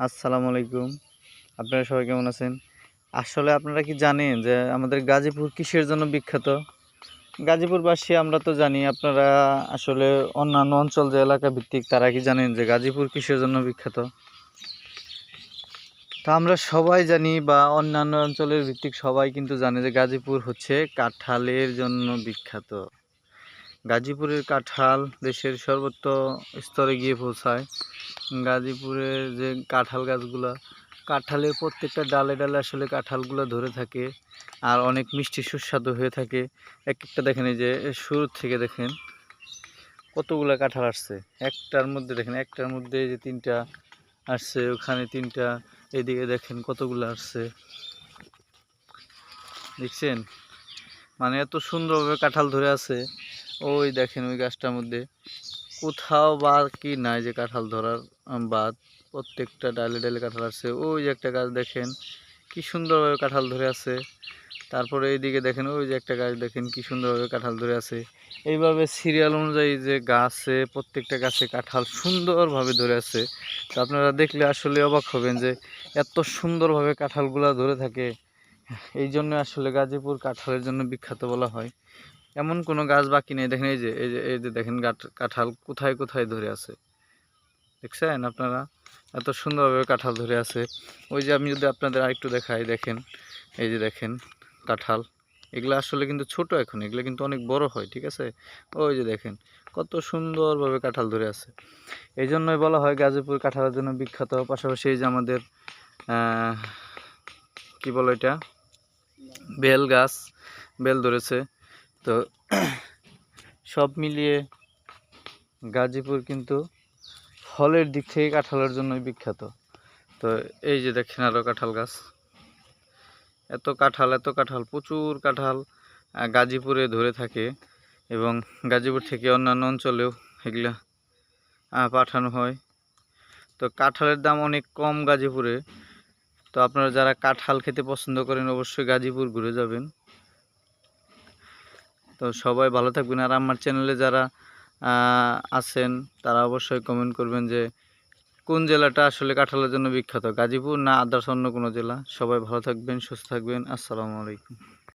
আসসালামু আলাইকুম। আপনারা সবাই কেমন আছেন? আসলে আপনারা কি জানেন যে আমাদের গাজীপুর কিসের জন্য বিখ্যাত? গাজীপুরবাসী আমরা তো জানি, আপনারা আসলে অন্যান্য অঞ্চল যে এলাকা ভিত্তিক তারা কি জানেন যে গাজীপুর কিসের জন্য বিখ্যাত? তা আমরা সবাই জানি বা অন্যান্য অঞ্চলের ভিত্তিক সবাই কিন্তু জানে যে গাজীপুর হচ্ছে কাঁঠালের জন্য বিখ্যাত। গাজীপুরের কাঁঠাল দেশের সর্বত্র স্তরে গিয়ে পৌঁছায়। গাজীপুরের যে কাঁঠাল গাছগুলা, কাঁঠালের প্রত্যেকটা ডালে ডালে আসলে কাঁঠালগুলো ধরে থাকে আর অনেক মিষ্টি সুস্বাদু হয়ে থাকে। এক একটা দেখেন, এই যে শুরু থেকে দেখেন কতগুলো কাঁঠাল আসছে একটার মধ্যে, দেখেন একটার মধ্যে যে তিনটা আসছে, ওখানে তিনটা, এদিকে দেখেন কতগুলো আসছে, দেখছেন? মানে এত সুন্দরভাবে কাঁঠাল ধরে আছে। ওই দেখেন ওই গাছটার মধ্যে কোথাও বাকি নাই যে কাঁঠাল ধরার বাদ, প্রত্যেকটা ডালে ডালে কাঁঠাল আসছে। ওই যে একটা গাছ দেখেন কি সুন্দরভাবে কাঁঠাল ধরে আছে। তারপরে এইদিকে দেখেন ওই যে একটা গাছ দেখেন কি সুন্দরভাবে কাঁঠাল ধরে আছে। এইভাবে সিরিয়াল অনুযায়ী যে গাছে, প্রত্যেকটা গাছে কাঁঠাল সুন্দরভাবে ধরে আছে। তো আপনারা দেখলে আসলে অবাক হবেন যে এত সুন্দরভাবে কাঁঠালগুলা ধরে থাকে। এই জন্য আসলে গাজীপুর কাঁঠালের জন্য বিখ্যাত বলা হয়। এমন কোনো গাছ বাকি নেই। দেখেন এই যে দেখেন কাঁঠাল কোথায় কোথায় ধরে আছে, দেখছেন আপনারা? এত সুন্দরভাবে কাঁঠাল ধরে আছে। ওই যে আমি যদি আপনাদের আরেকটু দেখাই, দেখেন এই যে দেখেন কাঁঠাল, এগুলো আসলে কিন্তু ছোট, এখন এগুলো কিন্তু অনেক বড় হয়, ঠিক আছে? ওই যে দেখেন কত সুন্দরভাবে কাঁঠাল ধরে আছে। এই জন্যই বলা হয় গাজীপুর কাঁঠালের জন্য বিখ্যাত। পাশাপাশি এই যে আমাদের কি বলো এটা, বেল গাছ, বেল ধরেছে। তো সব মিলিয়ে গাজীপুর কিন্তু ফলের দিক থেকে কাঁঠালের জন্যই বিখ্যাত। তো এই যে দেখেন আরও কাঁঠাল গাছ, এত কাঁঠাল এত কাঁঠাল, প্রচুর কাঁঠাল গাজীপুরে ধরে থাকে এবং গাজীপুর থেকে অন্যান্য অঞ্চলেও এগুলা পাঠানো হয়। তো কাঁঠালের দাম অনেক কম গাজীপুরে। তো আপনারা যারা কাঁঠাল খেতে পছন্দ করেন অবশ্যই গাজীপুর ঘুরে যাবেন। তো সবাই ভালো থাকবেন। আর আমার চ্যানেলে যারা আছেন তারা অবশ্যই কমেন্ট করবেন যে কোন জেলাটা আসলে কাঁঠালের জন্য বিখ্যাত, গাজীপুর না আদার্স অন্য কোনো জেলা। সবাই ভালো থাকবেন, সুস্থ থাকবেন। আসসালামু আলাইকুম।